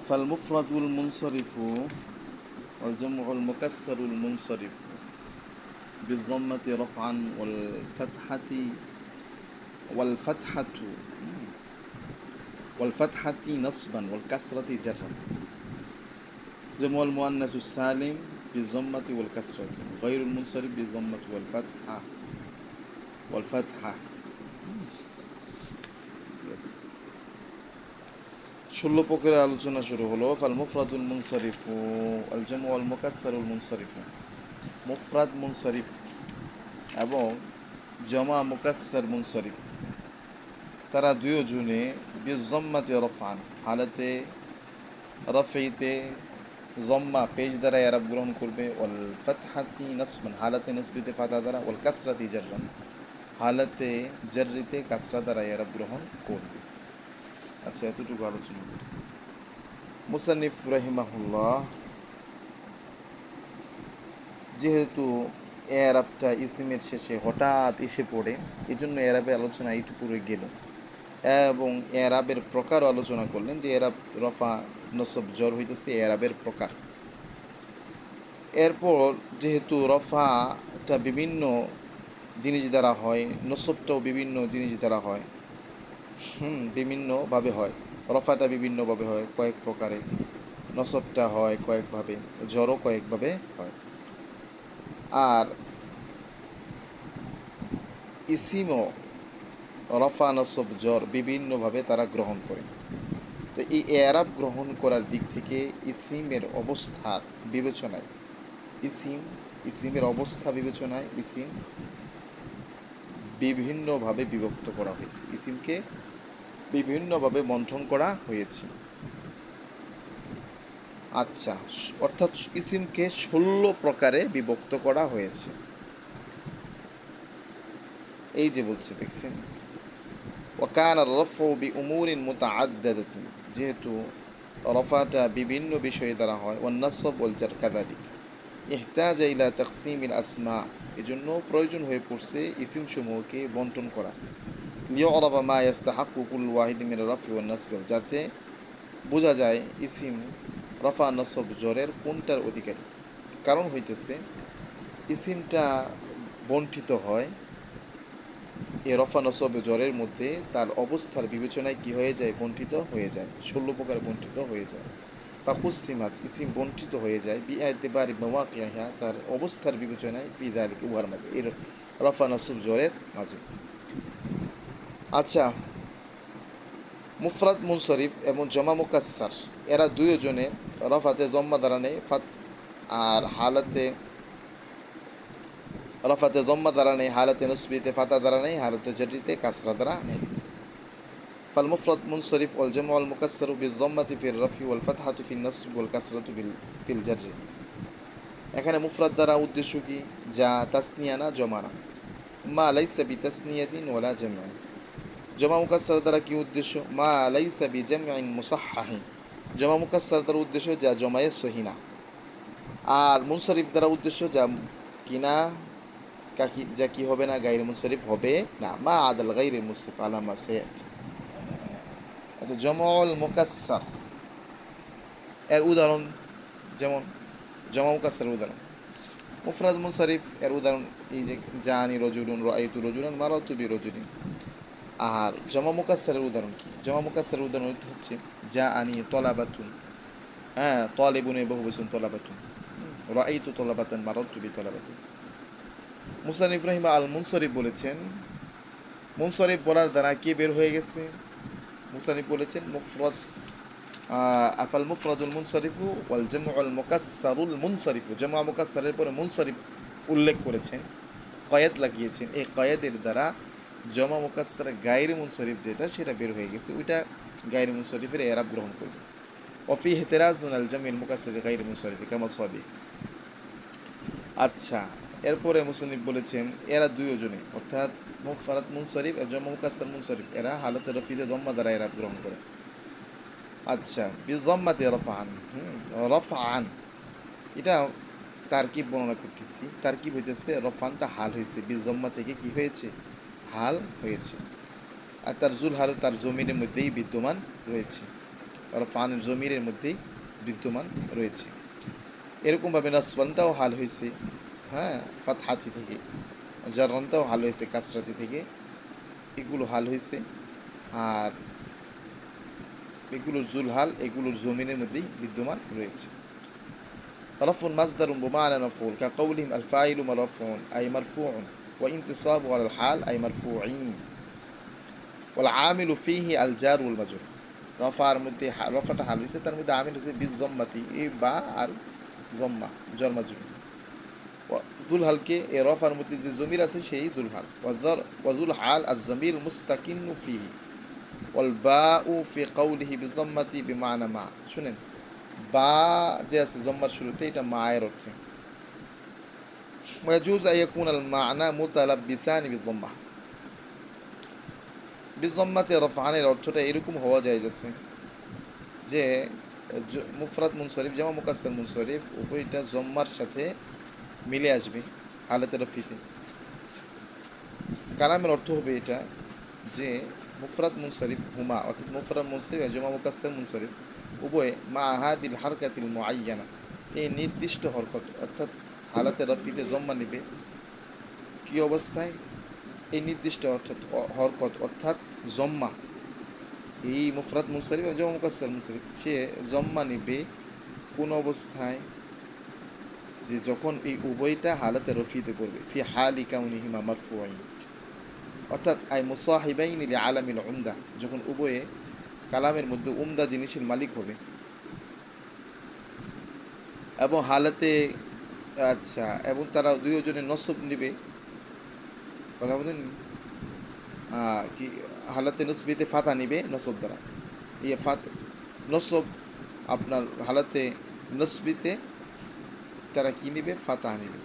فالمفرد المنصرف والجمع المكسر المنصرف بالضمة رفعا والفتحة والفتحة نصبا والكسرة جرا. جمع المؤنث السالم بالضمة والكسرة، غير المنصرف بالضمة والفتحة. Yes. ১৬ প্রকারের আলোচনা শুরু হলো। ফাল মুফরাদুল মুনসারিফু আল জামু আল মুকাসসারুল মুনসারিফু। মুফরাদ মুনসারিফ এবং জামা মুকাসসার মুনসারিফ তারা দুইজনে বিযম্মাতি রফআন হালাতে রফইতে জম্মা পেশ দ্বারা এরাব গ্রহণ করবে, ওয়াল ফাতহাতি নাসবান হালাতে নসবিতে ফাতা দ্বারা, ওয়াল কাসরাতি জাররান হালাতে জাররিতে কাসরা দ্বারা এরাব গ্রহণ করবে। আচ্ছা, এতটুকু আলোচনা করি। মুসান্নিফ রাহিমাহুল্লাহ যেহেতু এরাবটা ইসিমের শেষে হঠাৎ এসে পড়ে, এই জন্য এরাবের আলোচনা এইটু পুরো গেল এবং এরাবের প্রকার আলোচনা করলেন যে এরাব রফা নসব জর হইতেছে এরাবের প্রকার। এরপর যেহেতু রফাটা বিভিন্ন জিনিস দ্বারা হয়, নসবটাও বিভিন্ন জিনিস দ্বারা হয়, বিভিন্নভাবে হয়। রফাটা বিভিন্নভাবে হয় কয়েক প্রকারে, নসবটা হয় কয়েকভাবে, জড়ও কয়েকভাবে হয়। আর ইসিমও রফা নসব জ্বর বিভিন্নভাবে তারা গ্রহণ করে। তো এই এরাব গ্রহণ করার দিক থেকে ইসিমের অবস্থার বিবেচনায় ইসিমের অবস্থা বিবেচনায় ইসিম বিভিন্নভাবে বিভক্ত করা হয়েছে, ইসিমকে বিভিন্নভাবে বন্টন করা হয়েছে। আচ্ছা, অর্থাৎ ইসিমকে 16 প্রকারে বিভক্ত করা হয়েছে। এই যে বলছে দেখছেন, ওয়াকান রফউ বিউমুরিন মুতাআদ্দাদাতিন, যেহেতু রফাটা বিভিন্ন বিষয় দ্বারা হয়, ওয়ান নাসব ওয়াল জার কাযালিক ইহতাজা ইলা তাকসিমিল আসমা, এজন্য প্রয়োজন হয়ে পড়ছে ইসিম সমূহকে বন্টন করা। লিয়ুরাফা মা ইস্তাহাক্কু কুল্লু ওয়াহিদিন মিনার রাফই ওয়ান নাসব, যাতে বোঝা যায় ইসিম রফা নসব জরের কোনটার অধিকারী। কারণ হইতেছে ইসিমটা বন্টিত হয় এ রফা নসব জ্বরের মধ্যে, তার অবস্থার বিবেচনায় কি হয়ে যায়, বন্টিত হয়ে যায়, 16 প্রকার বন্টিত হয়ে যায়। ফাকুসিমাত ইসিম বন্টিত হয়ে যায় বিআতিবারি মাওয়াকিহা, তার অবস্থার বিবেচনায় ফি যালিকা উহার মাঝে, এর রফা নসব জ্বরের মাঝে। আচ্ছা, মুফরাদ মুনসরিফ এবং জমা মুকাসসার এরা দুইজনে রফাতে জম্মা দ্বারা নেই, আর রফাতে জম্মা দ্বারা নেই, হালাতে নসবিতে ফাতা দ্বারা নেই, হালাতে জারিতে কাসরা দ্বারা নেই। فالمفرد منصرف والجمع المكسر بالضمة في الرفع والفتحة في النصب والكسرة في الجر। এখানে মুফরাদ দ্বারা উদ্দেশ্য কি, যা তাসনিয়া না জমা না, মা লাইসা বিতাসনিয়াতিন ওয়ালা জামআ। জমা মুকাসসার দ্বারা কি উদ্দেশ্য, মা লাইসা বিজামইন মুসাহহাহিন, জমা মুকাসসার দ্বারা উদ্দেশ্য যা জমায়ে সহি না। আর মুনসরিফ দ্বারা উদ্দেশ্য যা কিনা যা কি হবে না, গায়রে মুনসরিফ হবে না, মা আদাল গায়রে মুনসরিফ আলা মা সায়াতি। আচ্ছা, জমাউল মুকাসসার এর উদাহরণ, যেমন জমা মুকাসসারের উদাহরণ, মুফরাদ মুনসারিফ এর উদাহরণ এই যে জানি রজুলুন, রাআইতু রজুলান, মারাতু বিরজুলিন। আর জমা মুকাসসারের উদাহরণ কি, জমা মুকাসসারের উদাহরণ হচ্ছে যা আনি তলাবাতুন, হ্যাঁ তালিবুনের বহুবচন তলাবাতুন, রাআইতু তলাবাতান, মারাতু বিতলাবাতিন। মুসান্নিফ রাহিমা আল মুনসরিফ বলেছেন, মুনসরিফ বলার দ্বারা কে বের হয়ে গেছে, মুসান্নিফ বলেছেন মুফরাদ আফাল মুফরাদুল মুনসারিফু ওয়াল জামউল মুকাসসারুল মুনসারিফু, জামা মুকাসসারের পরে মুনসারিফ উল্লেখ করেছেন, কয়েদ লাগিয়েছেন, এই কয়েদের দ্বারা জমা মুকাসসার গায়রে মুনসারিফ যেটা সেটা বের হয়ে গেছে, ওইটা গায়রে মুনসারিফের এরাব গ্রহণ করবে। ওয়াফি ইহতিরাজুন আল জামিল মুকাসসার গায়রে মুনসারিফ কামা সাবি। আচ্ছা, এরপরে মুসান্নিফ বলেছেন এরা দুইজনে, অর্থাৎ মুফরাদ মুনসারিফ এবং জমা মুকাসসার মুনসারিফ, এরা হালাতে রফিতে দম্মা দ্বারা এরাব গ্রহণ করে। আচ্ছা, বিজম্মাতে রফআন, রফআন এটা তারকিব বর্ণনা করতেছি, তারকিব হইতেছে রফানটা হাল হয়েছে, বিজম্মা থেকে কি হয়েছে, হাল হয়েছে, আর তার জুল হাল তার জমিনের মধ্যেই বিদ্যমান রয়েছে। রফআনের জমিরের মধ্যেই বিদ্যমান রয়েছে। এরকমভাবে নাসবানটাও হাল হয়েছে, হ্যাঁ, ফাতহাতি থেকে, জাররানটাও হাল হয়েছে কাসরাতি থেকে, এগুলো হাল হয়েছে। আর এগুলোর জুলহাল এগুলোর জমিনের মধ্যেই বিদ্যমান রয়েছে। রফুন মাসদারুন বিমানা মাফউল কাকাউলিহিম আল ফাইলু মারফুন আই মারফুউন ওয়া ইনতিসাবু আলাল হাল আই মারফুঈন ওয়াল আমিলু ফিহি আল জার ওয়াল মাজরুর। রফার মধ্যে রফাটা হাল হয়েছে, তার মধ্যে আমিল হয়েছে বিজ জম্মাতি, এই বা আর জম্মা জর মাজরুর। জুলহালকে এ রফার মধ্যে যে জমির আছে সেই জুলহাল। ওয়াজুল হাল আর জমির মুস্তাকিন্নু ফিহি ওয়াল বাউ ফি কাউলিহি বিজম্মাতি বিমানা মা। শুনেন, বা যে আছে জম্মার শুরুতে, এটা মায়ের অর্থে। ওয়াজুজ আন ইয়াকুনা আল মা'না মুতালাব্বিসান বিজম্মা। বিজম্মাতে রফআনের অর্থটা এরকম হওয়া যায় যাচ্ছে যে মুফরাদ মুনসরিফ জামা মুকাসসার মুনসরিফ উভয়টা জম্মার সাথে মিলে আসবে হালাতে রফিতে। কালামের অর্থ হবে এটা যে মুফরাদ মুনসরিফ হুমা, অর্থাৎ মুফরাদ মুনসরিফ আর জামা মুকাসসার মুনসরিফ উভয়ে মা হাদিল হারকাতিল মুআয়্যানা, এই নির্দিষ্ট হরকত, অর্থাৎ হালাতে রফিতে জম্মা নিবে কি অবস্থায়? এই নির্দিষ্ট অর্থাৎ হরকত অর্থাৎ জম্মা, এই মুফরাদ মুনসরিফ এবং জামা মুকাসসার মুনসরিফ, সে জম্মা নিবে কোন অবস্থায়? যে যখন এই উভয়টা হালাতে রফিতে পড়বে, ফি হালি কাউনিহিমা মারফুআইন, অর্থাৎ আই মুসাহিবাইন লি আলামিল উমদা, যখন উভয়ে কালামের মধ্যে উমদা জিনিসের মালিক হবে এবং হালাতে, আচ্ছা, এবং তারা দুইজনে নসব নিবে, কথা বলেন কি, হালাতে নসবিতে ফাতা নিবে নসব দ্বারা, ইয়ে ফাত নসব আপনার হালাতে নসবিতে তারা কি নিবে? ফাতা নিবে,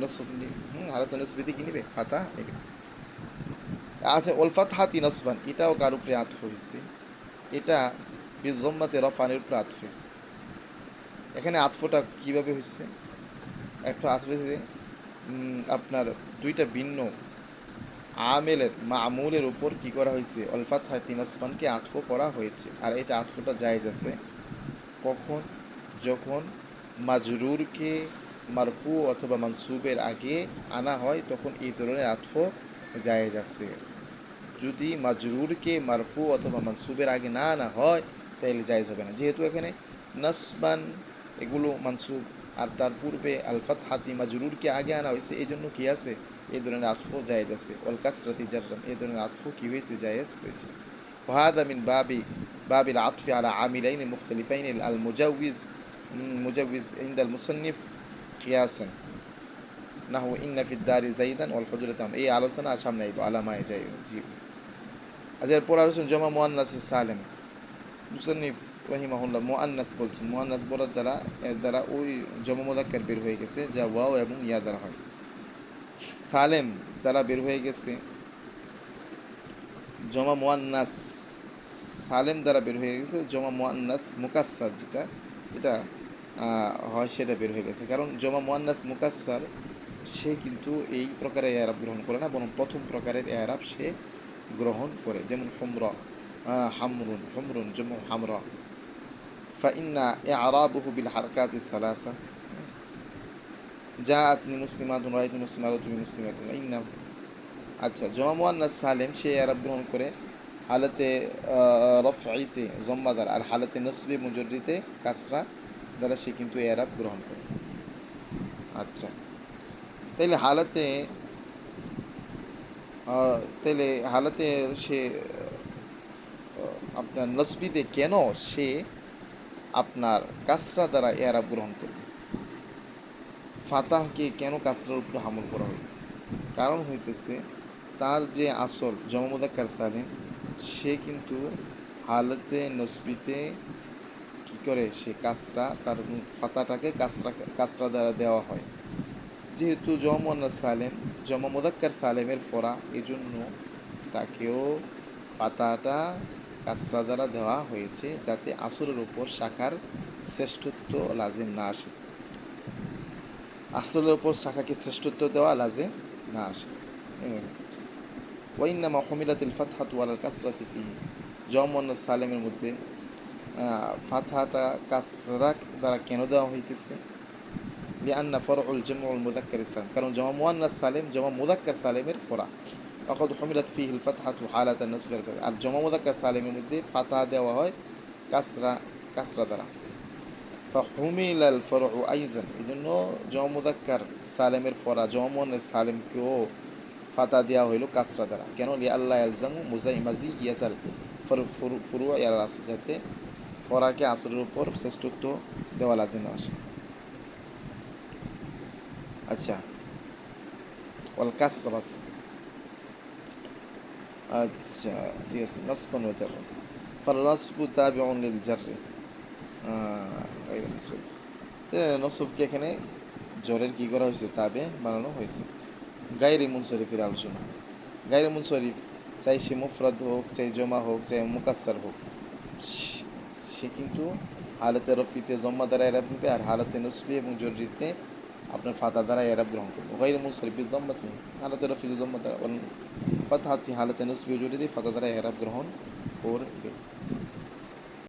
নসব নিবে, হালাতে নসবিতে কি নিবে? ফাতা নিবে। আচ্ছা, ওল ফাতহাতি নসবান, এটাও কার উপরে আতফ হয়েছে? এটা বিজম্মাতে রফানের উপরে আতফ হয়েছে। এখানে আতফটা কিভাবে হয়েছে? একটা আতফ হয়েছে আপনার দুইটা ভিন্ন আমেলের মামুলের উপর কি করা হয়েছে? ওল ফাতহাতি নসবানকে আতফ করা হয়েছে। আর এটা আতফটা জায়েজ আছে কখন? যখন মাজরুরকে মারফু অথবা মানসুবের আগে আনা হয়, তখন এই ধরনের আতফ জায়েজ আছে। যদি মাজরুরকে মারফু অথবা মানসুবের আগে না আনা হয় তাহলে জায়েজ হবে না। যেহেতু এখানে নাসবান এগুলো মানসুব আর তার পূর্বে আল ফাতহাতি মাজরুরকে আগে আনা হয়েছে, এই জন্য কি আছে? এই ধরনের আতফ জায়েজ আছে। ওয়াল কাসরাতি জাররান, এই ধরনের আতফ কি হয়েছে? জায়েজ হয়েছে। وهذا من باب العطف على عاملين مختلفين المجوز عند المصنف قياسا نحو إن في الدار زيدا والحجرة تمام। এই আলোচনা সামনে আইব আলামায়ে যায়। আচ্ছা, এরপর আলোচনা জমা মুআন্নাস সালেম। মুসান্নিফ রাহিমাহুল্লাহ মুআন্নাস বলছেন, মুআন্নাস বলার দ্বারা এর দ্বারা ওই জমা মুযাক্কার বের হয়ে গেছে যা ওয়াও এবং ইয়া দ্বারা হয়। সালেম দ্বারা বের হয়ে গেছে জমা মুআন্নাস, সালেম দ্বারা বের হয়ে গেছে জমা মুআন্নাস মুকাসসার, যেটা যেটা হয় সেটা বের হয়ে গেছে। কারণ জমা মুআন্নাস মুকাসসার সে কিন্তু এই প্রকারের এরাব গ্রহণ করে না, বরং প্রথম প্রকারের এরাব সে গ্রহণ করে। যেমন হুমরা, হামরুন, হুমরুন জমা হামরা, ফাইন্না ইআরাবুহু বিল হারকাতি সালাসা, জাআতনি মুসলিমাতুন রাআইতু মুসলিমাতুন মুসলিমাতুন ইন্না। আচ্ছা, জমা মুআন্নাস সালেম সে এরাব গ্রহণ করে হালাতে রফঈতে জম্মা দ্বারা, আর হালাতে নসবে মুজররিতে কাসরা দ্বারা সে কিন্তু এরাব গ্রহণ করে। আচ্ছা, তাইলে হালাতে সে আপনার নসবিতে কেন সে আপনার কাসরা দ্বারা এরাব গ্রহণ করবে? ফাতাহকে কেন কাসরার উপরে হামল করা হবে? কারণ হইতেছে তার যে আসল জমা মুযাক্কার সালিম, সে কিন্তু হালাতে নসবিতে কি করে? সে কাসরা, তার ফাতাটাকে কাসরা দ্বারা দেওয়া হয়। যেহেতু জমা মুআন্নাস সালেম জমা মুযাক্কার সালেমের ফরা, এজন্য তাকেও ফাতাটা কাসরা দ্বারা দেওয়া হয়েছে যাতে আসরের উপর শাখার শ্রেষ্ঠত্ব লাজিম না আসে, আসরের উপর শাখাকে শ্রেষ্ঠত্ব দেওয়া লাজিম না আসে। ওয়াইন্নামা হুমিলাতিল ফাতহাতু আলাল কাসরাতি ফিহি, জমা মুআন্নাস সালেমের মধ্যে ফাতহাটা কাসরা দ্বারা কেন দেওয়া হইতেছে? লিআন্না ফরউল জামউল মুযাক্কার সালিম, কারণ জমা মুয়ান্নাস সালিম জমা মুযাক্কার সালিমের ফরআ। ওয়াকাদ হুমিলাত ফিহিল ফাতহাতু হালাতান নাসব, আর জমা মুযাক্কার সালিমের মধ্যে ফাতহা দেওয়া হয় কাসরা দ্বারা। ফাহুমিলাল ফরউ আইজান, এই জন্য জমা মুযাক্কার সালিমের ফরআ জমা মুয়ান্নাস সালিমকেও ফাতা দেওয়া হইল কাসরা দ্বারা। কেন? লিআল্লা ইয়ালজামু মাযিয়াতাল ফুরুআ আলাল আসল, যাতে ফরাকে আসলের উপর শ্রেষ্ঠত্ব দেওয়া লাজিম না আসে। আচ্ছা, ওয়াল কাসরাত, আচ্ছা ঠিক আছে, নাসবান ওয়া জাররা। ফাল নাসবু তাবিউন লিল জাররি, গায়রু মুনসরিফ। নসবকে এখানে জরের কি করা হয়েছে? তাবে বানানো হয়েছে। গায়রে মুনসরিফের আলোচনা। গায়রে মুনসরিফ চাই সে মুফরাদ হোক, চাই জমা হোক, চাই মুকাসসার হোক, সে কিন্তু হালতে রফিতে জম্মা দ্বারা এরাব নেবে, আর হালতে নসবি এবং জরুরিতে আপনার ফাতা দ্বারা এরাব গ্রহণ করবে। গায়রে মুনসরিফের জম্মাতে হালতে রফিতে জম্মা দ্বারা ফাতহাতি হালতে নসবি জরুরি ফাতা দ্বারা এরাব গ্রহণ করবে।